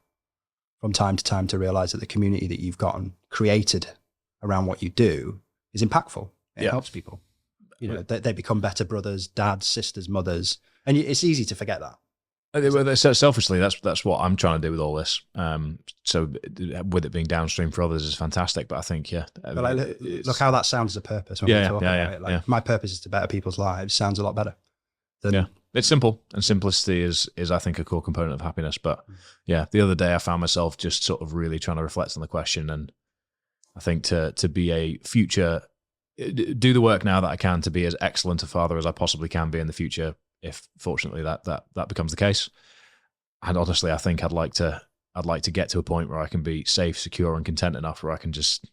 from time to time to realize that the community that you've gotten created around what you do is impactful. It helps people. They become better brothers, dads, sisters, mothers. And it's easy to forget that. Selfishly, that's what I'm trying to do with all this. So with it being downstream for others is fantastic. But I think, look how that sounds as a purpose when we talk about it. Like my purpose is to better people's lives sounds a lot better. It's simple, and simplicity is I think a core component of happiness. But yeah, the other day I found myself just sort of really trying to reflect on the question, and I think to be a future, do the work now that I can to be as excellent a father as I possibly can be in the future, if fortunately that becomes the case. And honestly, I think I'd like to get to a point where I can be safe, secure, and content enough where I can just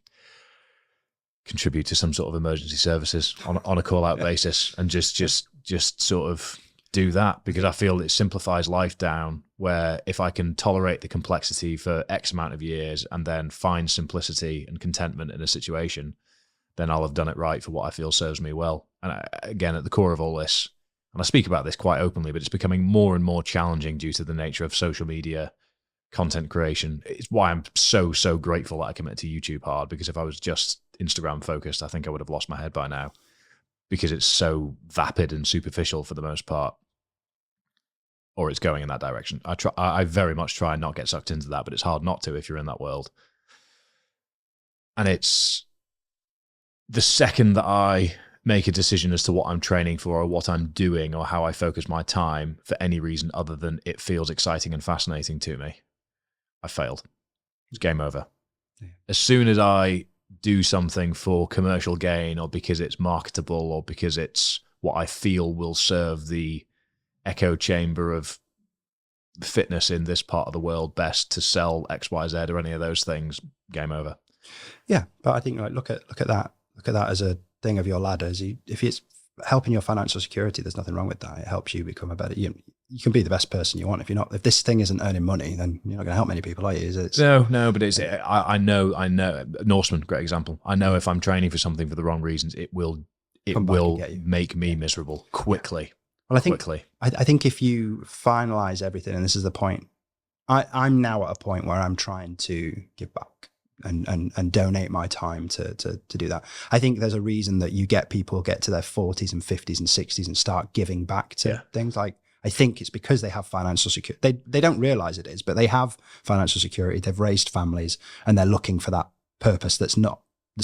contribute to some sort of emergency services on a call out basis, and just sort of do that, because I feel it simplifies life down where if I can tolerate the complexity for X amount of years and then find simplicity and contentment in a situation, then I'll have done it right for what I feel serves me well. And again, at the core of all this, and I speak about this quite openly, but it's becoming more and more challenging due to the nature of social media content creation. It's why I'm so grateful that I committed to YouTube hard, because if I was just Instagram focused, I think I would have lost my head by now, because it's so vapid and superficial for the most part, or it's going in that direction. I very much try and not get sucked into that, but it's hard not to if you're in that world. And it's the second that I make a decision as to what I'm training for or what I'm doing or how I focus my time for any reason other than it feels exciting and fascinating to me, I failed. It's game over. Yeah. As soon as I do something for commercial gain or because it's marketable or because it's what I feel will serve the echo chamber of fitness in this part of the world best to sell X, Y, Z or any of those things, game over. Yeah, but I think look at that as a thing of your ladder. If it's helping your financial security, there's nothing wrong with that. It helps you become a better. You can be the best person you want. If this thing isn't earning money, then you're not going to help many people, are you? No, but it's. I know. Norseman, great example. I know if I'm training for something for the wrong reasons, it will make me miserable quickly. Well, I think if you finalize everything, and this is the point, I'm now at a point where I'm trying to give back and donate my time to do that. I think there's a reason that you get people get to their 40s and 50s and 60s and start giving back to things. Like, I think it's because they have financial security. They don't realize it is, but they have financial security. They've raised families and they're looking for that purpose that's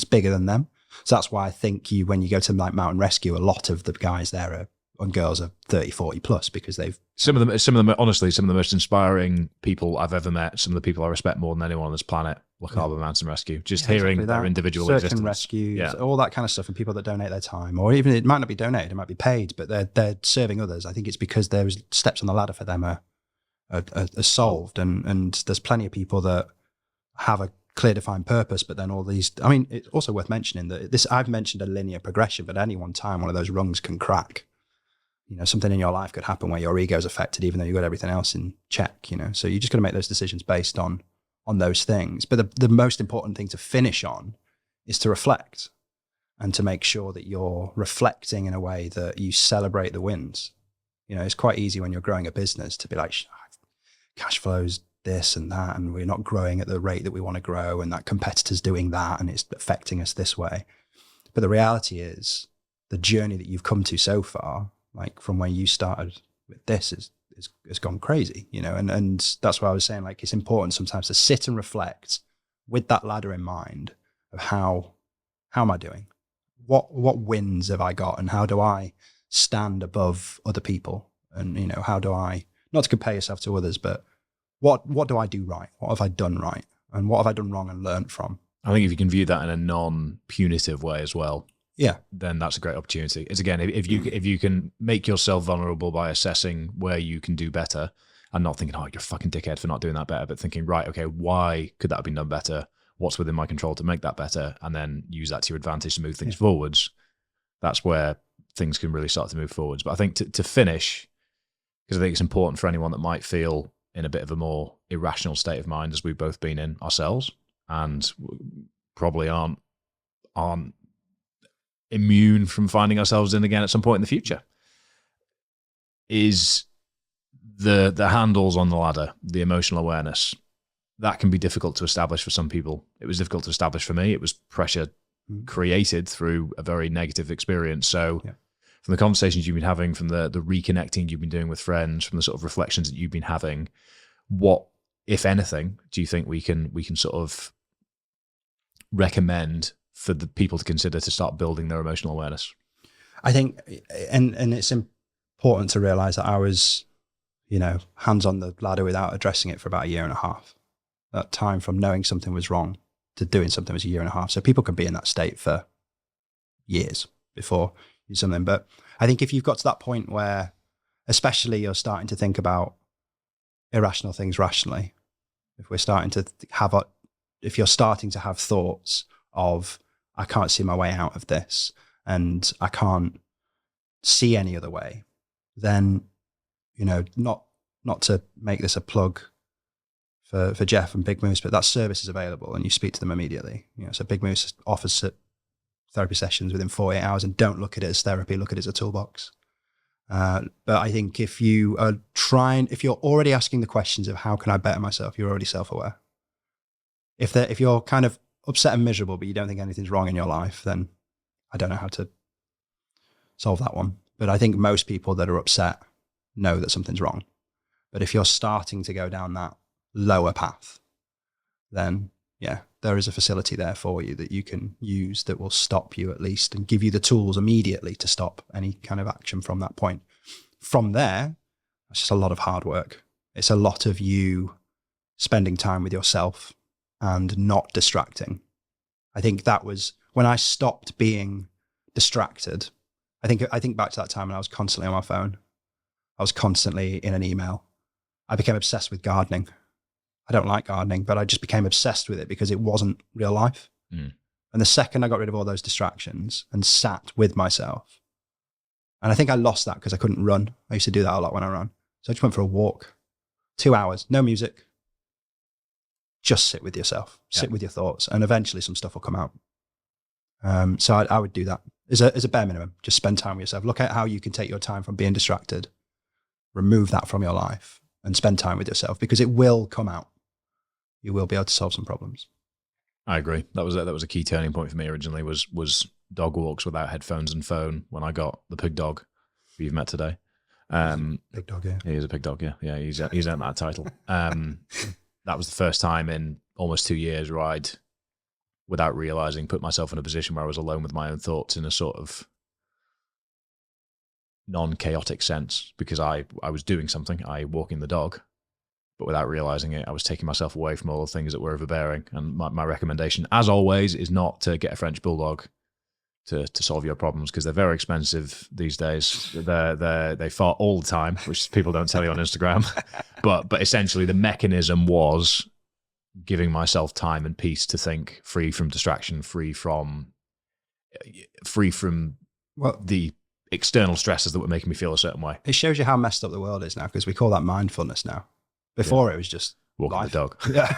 bigger than them. So that's why I think when you go to like Mountain Rescue, a lot of the guys there and girls are 30, 40 plus, because they've some of them honestly, some of the most inspiring people I've ever met, some of the people I respect more than anyone on this planet, look at Mountain Rescue, just hearing their individual search existence. And rescue, all that kind of stuff, and people that donate their time, or even it might not be donated, it might be paid, but they're serving others. I think it's because there's steps on the ladder for them are solved, and there's plenty of people that have a clear defined purpose, but then all these, I mean, it's also worth mentioning that I've mentioned a linear progression, but at any one time one of those rungs can crack. something in your life could happen where your ego is affected, even though you've got everything else in check, So you just got to make those decisions based on those things. But the most important thing to finish on is to reflect and to make sure that you're reflecting in a way that you celebrate the wins. It's quite easy when you're growing a business to be like, cash flows this and that, and we're not growing at the rate that we want to grow, and that competitor's doing that, and it's affecting us this way. But the reality is the journey that you've come to so far, like from where you started with this, has gone crazy, and that's why I was saying, like, it's important sometimes to sit and reflect with that ladder in mind of how am I doing? What wins have I got, and how do I stand above other people? And, how do I, not to compare yourself to others, but what do I do right? What have I done right? And what have I done wrong and learned from? I think if you can view that in a non-punitive way as well, then that's a great opportunity. It's again, if you can make yourself vulnerable by assessing where you can do better and not thinking, oh, you're a fucking dickhead for not doing that better, but thinking, right, okay, why could that have been done better? What's within my control to make that better? And then use that to your advantage to move things forwards. That's where things can really start to move forwards. But I think to finish, because I think it's important for anyone that might feel in a bit of a more irrational state of mind, as we've both been in ourselves, and probably aren't immune from finding ourselves in again at some point in the future, is the handles on the ladder, the emotional awareness. That can be difficult to establish for some people. It was difficult to establish for me. It was pressure created through a very negative experience. So from the conversations you've been having, from the reconnecting you've been doing with friends, from the sort of reflections that you've been having, what, if anything, do you think we can sort of recommend for the people to consider to start building their emotional awareness? I think, and it's important to realize that I was, hands on the ladder without addressing it for about a year and a half. That time from knowing something was wrong to doing something was a year and a half. So people can be in that state for years before you do something. But I think if you've got to that point where, especially, you're starting to think about irrational things rationally, if we're starting to if you're starting to have thoughts of, I can't see my way out of this and I can't see any other way, then, not to make this a plug for Jeff and Big Moose, but that service is available and you speak to them immediately. So Big Moose offers therapy sessions within 48 hours, and don't look at it as therapy, look at it as a toolbox. But I think if you're already asking the questions of how can I better myself, you're already self-aware. If you're kind of upset and miserable, but you don't think anything's wrong in your life, then I don't know how to solve that one. But I think most people that are upset know that something's wrong. But if you're starting to go down that lower path, then there is a facility there for you that you can use that will stop you at least and give you the tools immediately to stop any kind of action from that point. From there, it's just a lot of hard work. It's a lot of you spending time with yourself and not distracting. I think that was when I stopped being distracted. I think back to that time when I was constantly on my phone. I was constantly in an email. I became obsessed with gardening. I don't like gardening, but I just became obsessed with it because it wasn't real life. And the second I got rid of all those distractions and sat with myself, and I think I lost that because I couldn't run. I used to do that a lot when I ran. So I just went for a walk, 2 hours, no music, just sit with yourself, sit with your thoughts, and eventually some stuff will come out. So I would do that as a bare minimum. Just spend time with yourself. Look at how you can take your time from being distracted, remove that from your life, and spend time with yourself, because it will come out. You will be able to solve some problems. I agree. That was a key turning point for me originally, was dog walks without headphones and phone when I got the pig dog who you've met today. Big dog, yeah. He is a pig dog, yeah. Yeah, he's earned that title. That was the first time in almost 2 years where I'd, without realizing, put myself in a position where I was alone with my own thoughts in a sort of non-chaotic sense, because I was doing something, walking the dog, but without realizing it, I was taking myself away from all the things that were overbearing. And my recommendation, as always, is not to get a French bulldog to solve your problems, because they're very expensive these days. They fart all the time, which people don't tell you on Instagram. But essentially the mechanism was giving myself time and peace to think, free from distraction, free from the external stresses that were making me feel a certain way. It shows you how messed up the world is now, because we call that mindfulness now. Before it was just walking life. the dog. Yeah.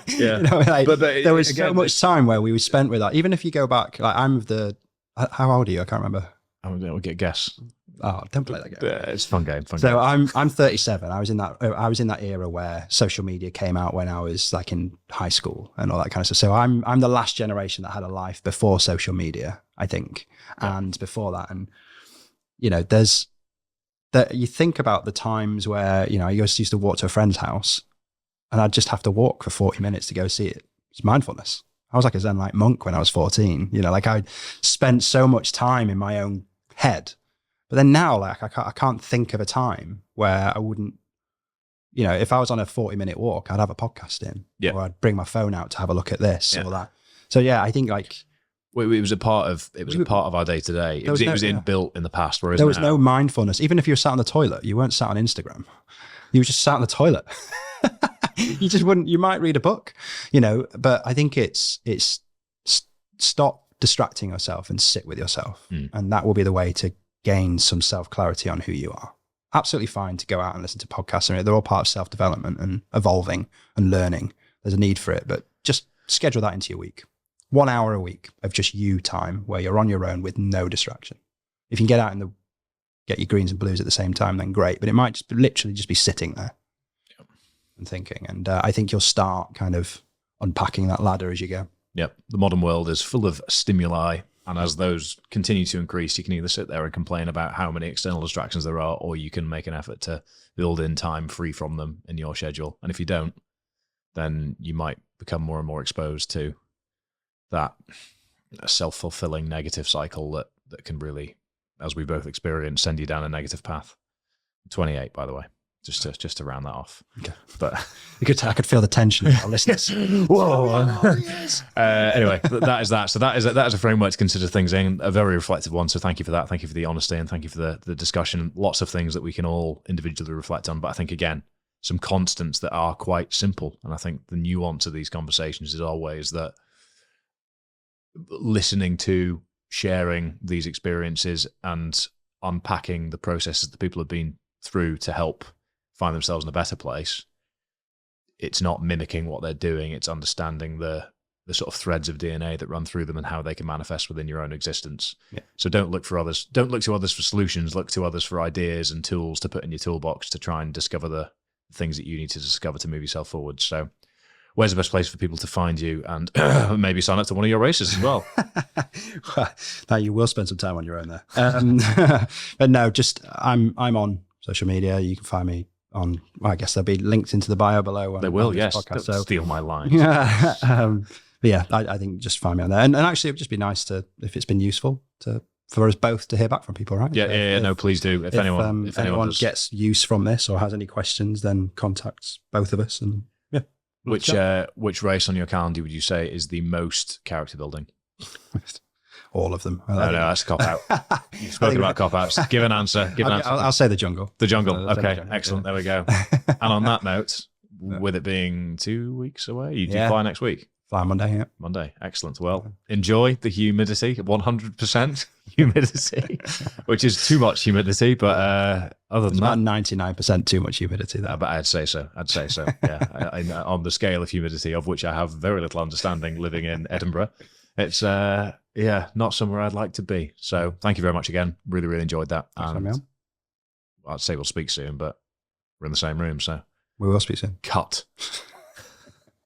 Yeah. You know, like, But there was again, so much time where we spent with that. Even if you go back, like I'm of the, how old are you? I can't remember. I'm going to get a guess. Oh, don't play that game. It's a fun game. So I'm 37. I was in that era where social media came out when I was like in high school and all that kind of stuff. So I'm the last generation that had a life before social media, I think, and before that. And you know, there's that you think about the times where, you know, I used to walk to a friend's house and I'd just have to walk for 40 minutes to go see it. It's mindfulness. I was like a Zen-like monk when I was 14. You know, like I'd spent so much time in my own head. But then now, like I can't think of a time where I wouldn't, you know, if I was on a 40-minute walk, I'd have a podcast in, or I'd bring my phone out to have a look at this or that. So yeah, I think like it was a part of our day to day. It was inbuilt in the past. Whereas there was no mindfulness. Even if you were sat on the toilet, you weren't sat on Instagram. You were just sat on the toilet. You just wouldn't. You might read a book, you know. But I think it's stop distracting yourself and sit with yourself, and that will be the way to gain some self-clarity on who you are. Absolutely fine to go out and listen to podcasts. They're all part of self-development and evolving and learning. There's a need for it, but just schedule that into your week. 1 hour a week of just you time where you're on your own with no distraction. If you can get out and get your greens and blues at the same time, then great. But it might just literally just be sitting there and thinking. And I think you'll start kind of unpacking that ladder as you go. Yep. The modern world is full of stimuli. And as those continue to increase, you can either sit there and complain about how many external distractions there are, or you can make an effort to build in time free from them in your schedule. And if you don't, then you might become more and more exposed to that self-fulfilling negative cycle that can really, as we both experienced, send you down a negative path. 28, by the way. Just to round that off. Okay. But I could feel the tension of our listeners. Whoa. Anyway, that is that. So that is a framework to consider things in, a very reflective one. So thank you for that. Thank you for the honesty and thank you for the discussion. Lots of things that we can all individually reflect on. But I think, again, some constants that are quite simple. And I think the nuance of these conversations is always that listening to, sharing these experiences and unpacking the processes that people have been through to help find themselves in a better place. It's not mimicking what they're doing. It's understanding the sort of threads of DNA that run through them and how they can manifest within your own existence. Yeah. So don't look to others for solutions. Look to others for ideas and tools to put in your toolbox to try and discover the things that you need to discover to move yourself forward. So where's the best place for people to find you and maybe sign up to one of your races as well? Well, now you will spend some time on your own there. But no, just I'm on social media. You can find me on, well, I guess they'll be linked into the bio below. They will, yes. Podcast, so steal my lines. Yeah. But yeah, I think just find me on there. And actually, it would just be nice to, if it's been useful, for us both to hear back from people, right? Yeah, no, please do. If anyone gets use from this or has any questions, then contacts both of us. And yeah. Which race on your calendar would you say is the most character building? All of them. No, that's a cop out. You've spoken about cop outs. Give an answer. I'll say the jungle. The jungle. Okay, excellent. There we go. And on that note, with it being 2 weeks away, you do fly next week. Fly Monday, yeah. Monday, excellent. Well, enjoy the humidity, 100% humidity, which is too much humidity, but other than that, about 99% too much humidity. But I'd say so. Yeah, on the scale of humidity, of which I have very little understanding, living in Edinburgh, it's not somewhere I'd like to be. So thank you very much again. Really, really enjoyed that. And I'd say we'll speak soon, but we're in the same room, so we will speak soon. Cut.